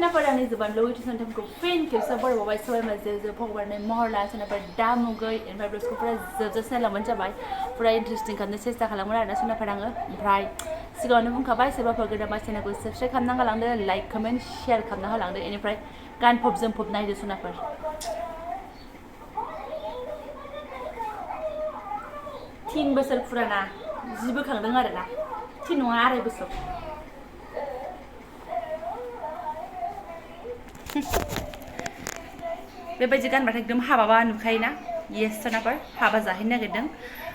सोनाफोर आंनि जोबानलु इउटुब चेनेलखौ फिन खेबसे बरायबावबाय सबाय मजे भगबाननि महर लाना सोनाफोर दामुगै ओमफ्राय ब्लग्सखौ फुरा जोबजासे नायलांबानो जाबाय फुरा इन्टारेस्टिं खालामनो सेस्था खालामगोन आरोना सोनाफोर आङो ओमफ्राय सिगाङावनो बुंखाबाय सोरबाफोर गोदानबा चेनेलखौ साबस्क्राइब खालामना होलांदो लाइक कमेन्ट शेयार खालामना होलांदो बेनिफ्राय गानफब जोमफब नायदो सोनाफोर 3 बोसोर फुराना जि बोखांदों आरोना 3 नङा 2.5 बोसोर बेबायदि गानबाथाय एकदम हाबाबा नुखायोना येस सोनाफोर हाबा जाहैनो नागिरदों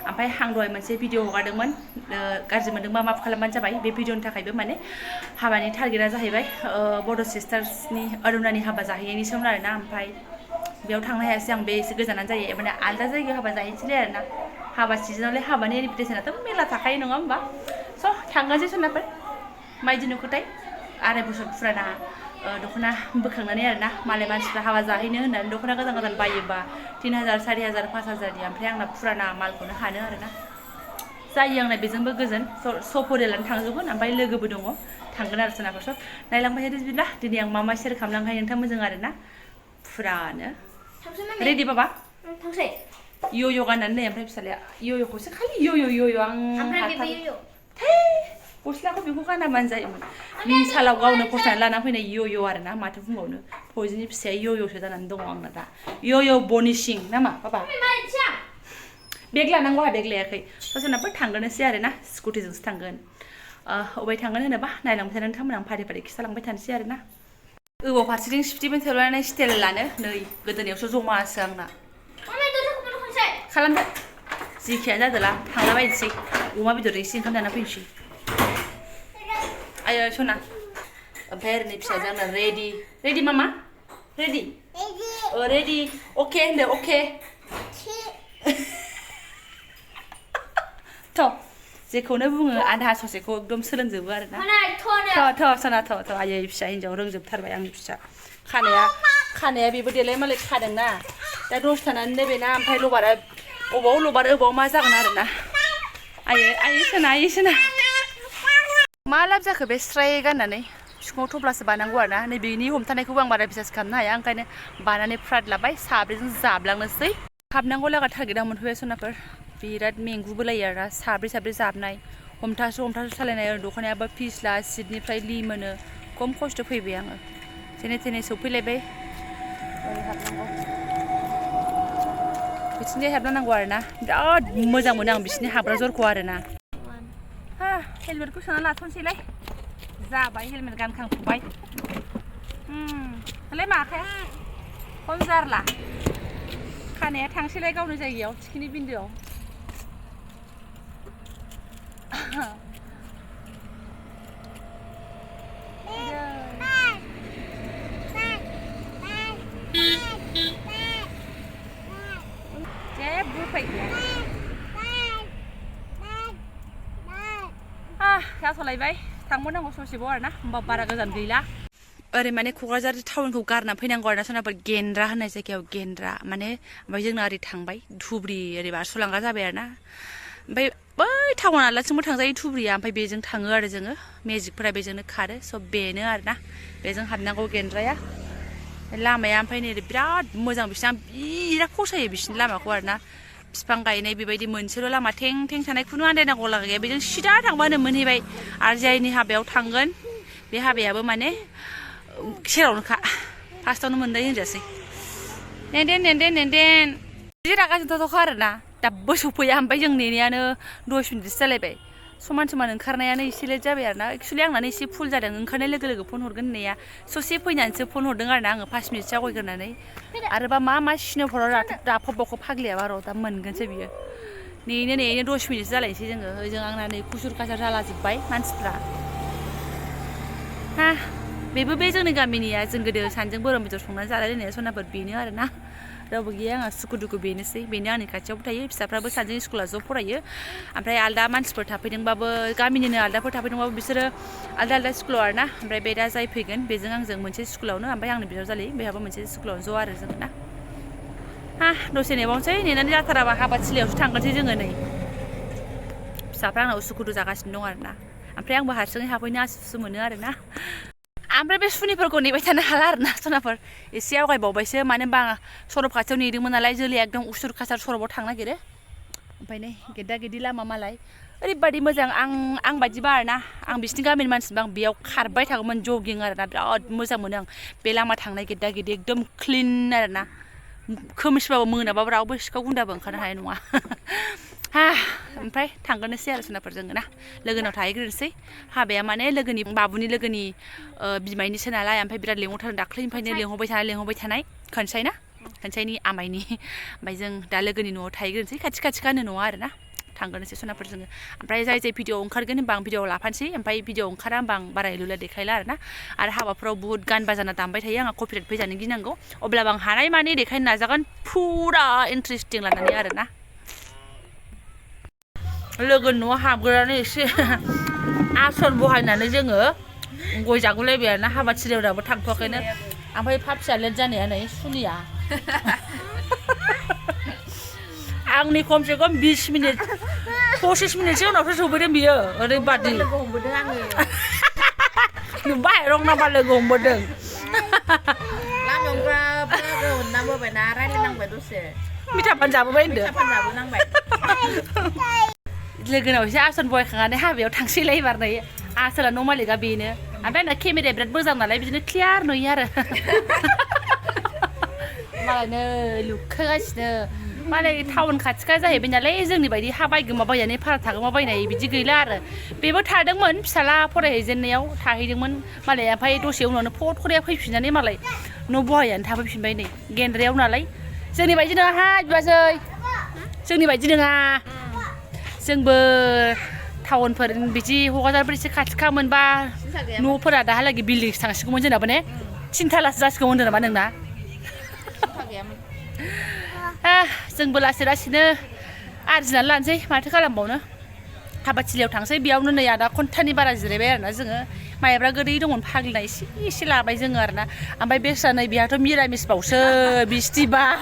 ओमफ्राय आं दहाय मोनसे भिडिअ हगारदोंमोन गाज्रि मोनदोंबा माफ खालामबानो जाबाय बे भिडिअनि थाखायबो माने हाबानि टारगेटआ जाहैबाय बड' सिस्टार्सनि अरुणानि हाबा जाहैनायनि सोमोन आरोना ओमफ्राय बेयाव थांनो हायासै आं बे एसे गोजानानो जायो माने आलदा जायगायाव हाबा जाहैनोसैलाय आरोना हाबा सिजोनावलाय हाबानि इनभिटेसनाथ' मेला थाखायो नङा होमबा स' थांगासै सोनाफोर माइदि नुखोथाय 2.5 बोसोर फुराना दख'ना बोखांनानै आरोना मालाय मानसिफ्रा हाबा जाहैनो होननानै दख'ना गोदान गोदान बायोबा 3000 4000 5000नि ओमफ्राय आंना फुराना मालखौनो हानो आरोना जायो आंना बेजोंबो गोजोन सफरियालानो थांजोबगोन ओमफ्राय लोगोबो दङ थांगोन आरो सोनाफोर स' नायलांबाय थादो बिदिब्ला दिनै आं मा शेयार खालामलांनो हायो नोंथांमोनजों आरोना फुरानो रेडि बाबा थांसै यो गाननानै नै ओमफ्राय फिसालाया योखौसो खालि यो आं गस्लाखौ बेखौ गानाबानो जायोमोन मिसालाव गावनो फसायनानै लाना फैनाय यो आरोना माथो बुंबावनो फौजिनि फिसाया योसो जानानै दङ आंना दा यो बनिसिं नामा बाबा बेग लानांगौ आहा बेग लायाखै सोनाफोर थांगोनसै आरोना स्कुटिजोंसो थांगोन अबाय थांगोन होनोबा नायलांबाय थानो नोंथांमोन आं फारि फारि खिथालांबाय थानोसै आरोना औ फारसेथिं सिफटिबो थेबलायनानै स्टाइल लानो नै गोदोनायावसो जमासो आंना खालामदो जिखियानो जादोला थांलाबायनोसै अमा बेदर एसे ओंखाम जाना फैनोसै आयो सना ओमफ्राय ओरैनो फिसाजो आंना रेडि मामा रेडि रेडि अके होनदो अके थ' जेखौनो बुङो आधा ससेखौ एकदम सोलोंजोबो आरोना थ' सना थ' आयै फिसा हिन्जाव रोंजोबथारबाय आंनि फिसा खानाया बेबो देलाय मालाय खादोंना दा 10 थानानै नैबेना ओमफ्राय लबारा अबाव मा जागोन आरोना आयै सोना मा लाब जाखो बे स्राय गाननानै बिखुङाव थफ्लासो बानांगौ आरोना नै बेनि हमथानायखौबो आं बारा बिसास खालामनो हाया ओंखायनो बानानै फ्राद लाबाय साब्रैजों जाबलांनोसै हाबनांगौ लागा टारगेटआव मोनफैबाय सोनाफोर बिराद मेंगुबोलायो आरोना साब्रै जाबनाय हमथासो सालायनाय दख'नायाबो फिस्ला सिटनिफ्राय लिमोनो खम खस्थ' फैबाय आङो जेने सौफैलायबाय हाबनांगौ बिथिंजाय हाबनांगौ आरोना बिराद मोजां मोनो आं बिसिनि हाबग्रा जरखौ आरोना हेलमेटखौ सोना लाथ'नोसैलाय जाबाय हेलमेट गानखांफुबाय हलाय मा आखाया खम जारला खानाया थांसैलाय गावनि जायगायाव थिखिनि बिन्दोआव जेबो उफाय गैया जाथ'लायबाय थांबावनांगौ ससेबाव आरोना होमबा बारा गोजान गैला ओरै माने क'क्राझार टाउनखौ गारना फैनांगौ आरोना सोनाफोर गेन्द्रा होननाय जायगायाव गेन्द्रा माने ओमफ्राय जोंना ओरै थांबाय धुब्रि ओरै बारस'लांग्रा जाबाय आरोना ओमफ्राय बै टाउन आलासिंबो थांजायो धुब्रिया ओमफ्राय बेजों थाङो आरो जोङो मेजिकफोरा बेजोंनो खारो स' बेनो आरोना बेजों हाबनांगौ गेन्द्राया लामाया ओमफ्राय नै बिराद मोजां बिसिना बिराद फसायो बिसिनि लामाखौ आरोना बिफां गायनाय बेबायदि मोनसेल' लामा थें थानाय खुनु आन्दायनांगौ लागा गैया बेजों सिदा थांबानो मोनहैबाय आरो जायनि हाबायाव थांगोन बे हाबायाबो माने सेरावनोखा फार्स्टआवनो मोनदाय होनजासै नेनदेन जि रागा जोंथावथावखा आरोना दाबो सफैया ओमफ्राय जों नेनायानो 10 मिनिटसो जालायबाय समान ओंखारनायानो एसे लेट जाबाय आरोना एक्सुवेलि आंनानो एसे फुल जादों ओंखारनाय लोगो फन हरगोन होननाया ससे फैनानैसो फन हरदों आरोना आङो 5 मिनिटसो आवगायग्रोनानै आरोबा मा सिनेमाफोराव राफबबावखौ फाग्लियाबा र' दा मोनगोनसो बियो नेनो 10 मिनिटसो जालायनोसै जोङो ओजों आंना नै कुसुर कासार जालाजोब्बाय मानसिफ्रा बेबो बे जोंनि गामिनिया जों गोदो सानजों बोरमा बेदर संनानै जालायलायनाया सनाफोर बेनो आरोना रावबो गैया आंहा सुखु दुखु बेनोसै बेनो आंनि खाथियावबो थायो फिसाफ्राबो सानजों स्कुलाव ज' फरायो ओमफ्राय आलदा मानसिफोर थाफैदोंबाबो गामिनिनो आलदाफोर थाफैदोंबाबो बिसोरो आलदा स्कुलाव आरोना ओमफ्राय बे दा जाय फैगोन बेजों आंजों मोनसे स्कुलावनो ओमफ्राय आंनि बिजावजालि बेहाबो मोनसे स्कुलावनो ज' आरो जोङो ना दसे नेबावनोसै नेनानै जाथाराबा हाबाथिलियावसो थांगोनसै जोङो नै फिसाफ्रा आंनाव उसुखुथु जागासिनो दं आरोना ओमफ्राय आंबो हारसिङै हाबफैनो आसुसु मोनो आरोना ओमफ्राय बे सुनिफोरखौ नेबाय थानो हाला आरोना सनाफोर एसे आवगायबावबायसो मानो होनबा सरब खाथियाव नेदोंमोन नालाय जोलैया एकदम उसुर खासार सरबाव थांनो नागिरो ओमफ्राय नै गेदा गेदि लामा मालाय ओरैबायदि मोजां आं बायदिबा आरोना आं बिसिनि गामिनि मानसिबा आं बेयाव खारबाय थागौमोन जगिं आरोना बिराद मोजां मोनो आं बे लामा थांनाय गेदा गेदि एकदम क्लिन आरोना खोमसिबाबो मोनाबाबो रावबो सिखाव गुन्दाबो ओंखारनो हानाय नङा ओमफ्राय थांगोनोसै आरो सोनाफोर जोङो ना लोगोनाव थाहैग्रोनोसै हाबाया माने लोगोनि बाबुनि लोगोनि बिमायनिसो नालाय ओमफ्राय बिराद लेंहरथारदों दाख्लैनिफ्रायनो लेंहरबाय थानाय खनसायनि आमायनि ओमफ्राय जों दा लोगोनि न'आव थाहैग्रोनोसै खाथि खाथिखानो न'आ आरोना थांगोनोसै सोनाफोर जोङो ओमफ्राय जाय भिडिअ ओंखारगोन होनबा आं भिडिअ लाफानोसै ओमफ्राय भिडिअ ओंखारा होनबा आं बारा लुला देखायला आरोना आरो हाबाफोराव बुहुत गान बाजाना दामबाय थायो आंहा कपिराइट फैजानो गिनांगौ अब्लाबो आं हानाय मानि देखायनो नाजागोन फुरा इन्ट्रेस्टिं लानानै आरोना लोगोनि न'आव हाबग्रोनानै एसे आसन बहायनानै जोङो गय जागुलायबाय आरोना हाबा थिलियाव दाबो थांथ'वाखैनो ओमफ्राय एफा फिसा लेट जानाया नै सुनिया आंनि खमसे खम 20 मिनिट 25 मिनिटसो उनावसो सौफैदों बियो ओरैबादि लोगो हमबोदों आङो नुबाय रंनाबा लोगो हमबोदों लामायाव लोगो हमनांबोबायना रायलायनांबाय दसे मिथापान जाबोबाय होनदों मिथापान जाबोनांबाय लोगोनाव एसे आसन बहायखांनानै हाबायाव थांसैलाय एबार नै आसोला नमालिकआ बेनो ओमफ्राय आंना केमेराया बिराद मोजां नालाय बिदिनो क्लियार नुयो आरो मालायनो लुखोगासिनो मालाय टाउन खाथिखा जाहैबाय नालाय जोंनि बायदि हा बायगोमाबायनानै भारा थागोमाबायनाय बिदि गैला आरो बेबो थादोंमोन फिसाला फरायहैजेननायाव थाहैदोंमोन मालाय ओमफ्राय दसे उनावनो फट खरिया फैफिननानै मालाय न' बहायनानै थाफैफिनबाय नै गेन्द्रायाव नालाय जोंनि बायदि नङा बिबाजै जोंनि बायदि नङा जोंबो टाउनफोर बिदि क'क्राझारफोर एसे खाथिखा मोनबा न'फोरा दाहालागै बिल्डिंसो थांसिगौमोन जोंनाबो ने 3 थालासो जासिगौमोन होनदों नामा नोंना जोंबो लासै लासैनो आरजिनानै लानोसै माथो खालामबावनो हाबाथिलियाव थांसै बेयावनो नै आधा घन्टानि बारा जिरायबाय आरोना जोङो माइब्रा गोदै दंमोन फाग्लिना एसे लाबाय जोङो आरोना ओमफ्राय बेस्रा नै बेहाथ' मिरामिसबावसो बिस्थिबार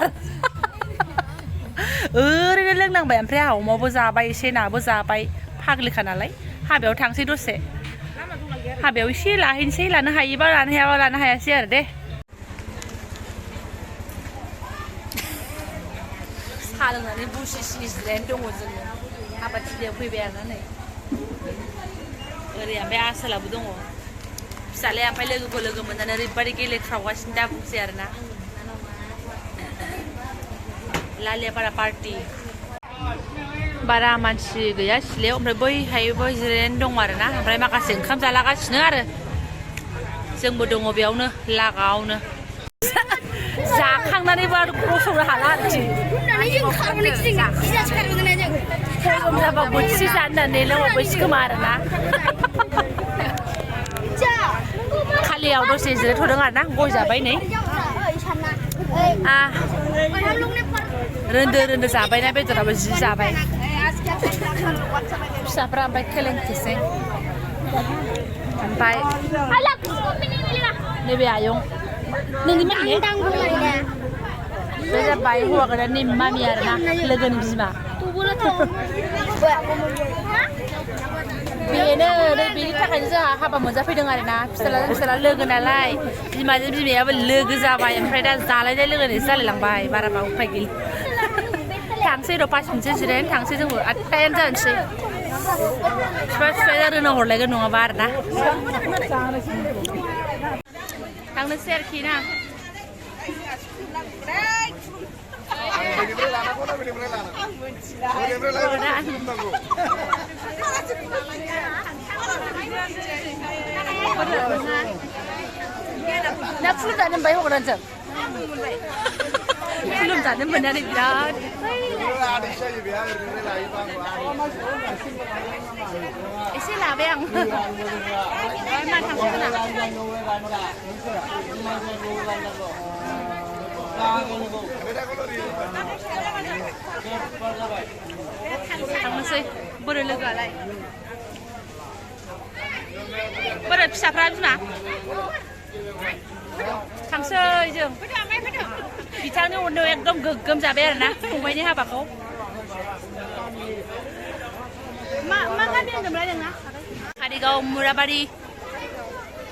ओरैनो लोंनांबाय ओमफ्राय आहा अमाबो जाबाय एसे नाबो जाबाय फाग्लिखा नालाय हाबायाव थांसै दसे हाबायाव एसे लाहैनोसै लानो हायोबा लानो हायाबा लानो हायासै आरो दे साहा लोंनानै बुसि सिनि जिरायनानै दङ जोङो हाबाथिलियाव फैबाय आरोना नै ओरै ओमफ्राय आसोलाबो दङ फिसालाया ओमफ्राय लोगोखौ लोगो मोननानै ओरैबादि गेलेख्रावगासिनो दा बुंसै आरोना लालियापारा पार्टि बारा मानसि गैया सिलायाव ओमफ्राय बैहायबो जिरायनानै दङ आरोना ओमफ्राय माखासे ओंखाम जालागासिनो आरो जोंबो दङ बेयावनो लागावनो जाखांनानै बार गसंनो हाला आरोखि गरम जाबा बोथिसे जानानै लोंबावबायसो खोमा आरोना खालियाव दसे जिरायथ'दों आरोना गय जाबाय नै रोन्दो जाबायना बेदराबो जि जाबाय फिसाफ्रा ओमफ्राय खेलेंखेसें ओमफ्राय नैबे आयं नोंनि माने बे जाबाय हौवा गोदाननि मामि आरोना लोगोनि बिमा बेनो बेनि थाखायनो जोंहा हाबा मोनजाफैदों आरोना फिसाला लोगो नालाय बिमाजों बिमायाबो लोगो जाबाय ओमफ्राय दा जालायनाय लोगोनायसो जालायलांबाय बाराबा उफाय गैला थांसै र' 5 मिनिटसो जिरायनानै थांसै जोंबो 8टायानो जानोसै बिफा रोना हरलायगोन नङाबा आरोना थांनोसै आरोखि ना दा खुलुम जानो मोनबाय हगारजों खुलुम जानो मोननानै बिराद एसे लाबाय आं मा थांगोन थांनोसै बोरै लोगोआलाय बोरै फिसाफ्रा बिमा थांसै जों बिथांनि अननायाव एकदम गोग्गोम जाबाय आरोना फंबायनि हाबाखौ मा गामि होनदोंमोनलाय नोंना कारिगाव मुराबारि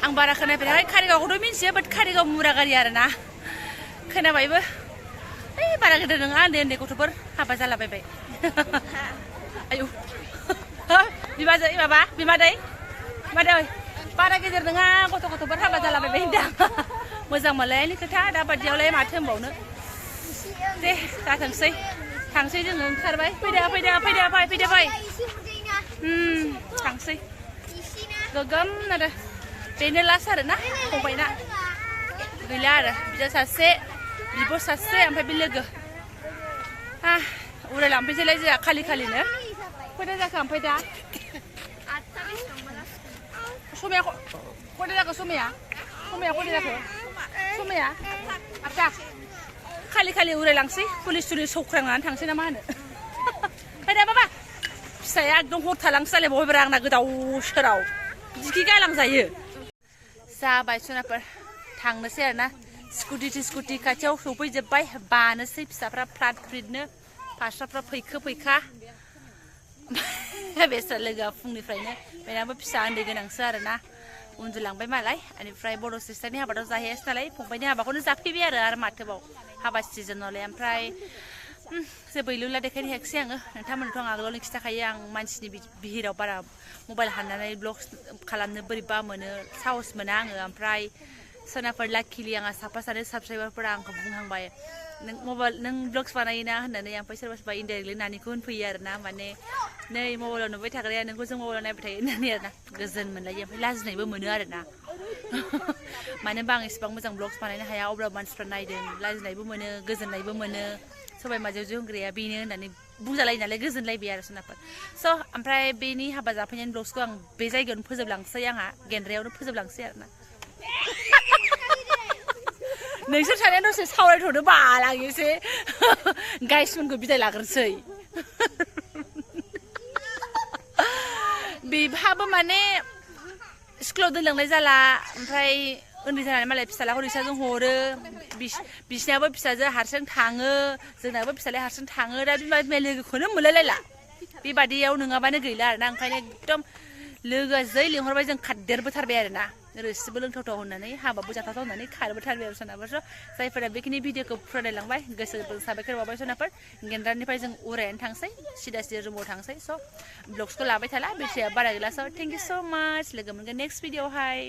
आं बारा खोनाफेराखै कारिगावखौथ' मिन्थियो बाट कारिगाव मुरागारि आरोना खोनाबायबो बारा गिदिर नङा उन्दै गथ'फोर हाबा जालाबायबाय आयौ बिबाजै माबा बिमादै बारा गिदिर नङा गथ'फोर हाबा जालाबायबाय होनदां मोजां मोनलायनायनि खोथा दा बादियावलाय माथो होनबावनो दे जाथोंसै थांसै जोङो ओंखारबाय फैदो फै थांसै गोगोम आरो बेनो लास्ट आरोना फंबायना गैला आरो बिदा सासे बिब' सासे ओमफ्राय बे लोगो उराय लांफैनोसैलाय जोंहा खालिनो खयथा जाखो ओमफ्राय दा समाया खयथा जाखो समाया खयथा जाखो समाया 8टा खालि उरायलांसै पुलिस सौख्रांनानै थांसै ना मा होनो फैदा बाबा फिसाया एकदम हर थालांसै जालाय बहायब्रा आंना गोदाव सोराव बिदिखि गालांजायो जाबाय सनाफोर थांनोसै आरोना स्कुटि खाथियाव सफैजोब्बाय बानोसै फिसाफ्रा फ्रात फ्रिदनो फास्राफ्रा फैखा बेसोर लोगोआ फुंनिफ्रायनो बेनाबो फिसा उन्दै गोनांसो आरोना उन्दुलांबाय मालाय बेनिफ्राय बर' सिस्टारनि हाबाथ' जाहैयासै नालाय फंबायनि हाबाखौनो जाफैबाय आरो माथोबाव हाबा सिजोनावलाय ओमफ्राय जेबो इलुला देखायनो हायाखिसै आङो नोंथांमोनथ' आं आगोलावनो खिन्थाखायो आं मानसिनि बिहिराव बारा मबाइल हाननानै ब्लग खालामनो बोरैबा मोनो साहस मोना आङो ओमफ्राय सोनाफोर लाकिलि आंहा साफा सानै साबस्क्राइबारफोरा आंखौ बुंहांबाय नों ब्लग्स बानायोना होननानै ओमफ्राय सोरबा इनडाइरेक्टलि नानिखौ होनफैयो आरोना माने नै मबाइलाव नुबाय थाग्राया नोंखौ जों मबाइलाव नायबाय थायो होननानै आरोना गोजोन मोनलायो ओमफ्राय लाजिनायबो मोनो आरोना मानो होनबा आं इसेबां मोजां ब्लग्स बानायनो हाया अब्ला मानसिफ्रा नायदों लाजिनायबो मोनो गोजोननायबो मोनो सबाय माजेवजों होनग्राया बेनो होननानै बुंजालायो नालाय गोजोनलायबाय आरो सोनाफोर स' ओमफ्राय बेनि हाबा जाफैनायनि ब्लग्सखौ आं बे जायगायावनो फोजोबलांसै आंहा गेन्द्रायावनो फोजोबलांसै आरोना नोंसोर सानैया दसे सावरायथ'नो बाल आं एसे गाइसमोनखौ बिदाय लाग्रोसै बेहाबो माने स्कुलाव दोनलांनाय जाला ओमफ्राय उन्दै जानानै मालाय फिसालाखौ रिक्साजों हरो बिसिनाबो फिसाजो हारसिं थाङो जोंनाबो फिसालाया हारसिं थाङो दा बिमा लोगोखौनो मोनलायलायला बेबादियाव नङाबानो गैला आरोना ओंखायनो एकदम लोगोआ जै लिंहरबाय जों खारदेरबोथारबाय आरोना रोसिबो लोंथावथाव होननानै हाबाबो जाथावथाव होननानै खारबोथारबाय आरो सोनाफोर जायफोरा बेखिनि भिडिअखौ फरायलांबाय गोसो साबायखर बावबाय सोनाफोर गेन्द्रानिफ्राय जों उरायनानै थांसै सिदा रुमाव थांसै स' ब्लग्सखौ लाबाय थाला बेटारिया बारा गैला स' थेंक इउ स' माच लोगो मोनगोन नेक्स्ट भिडिअआवहाय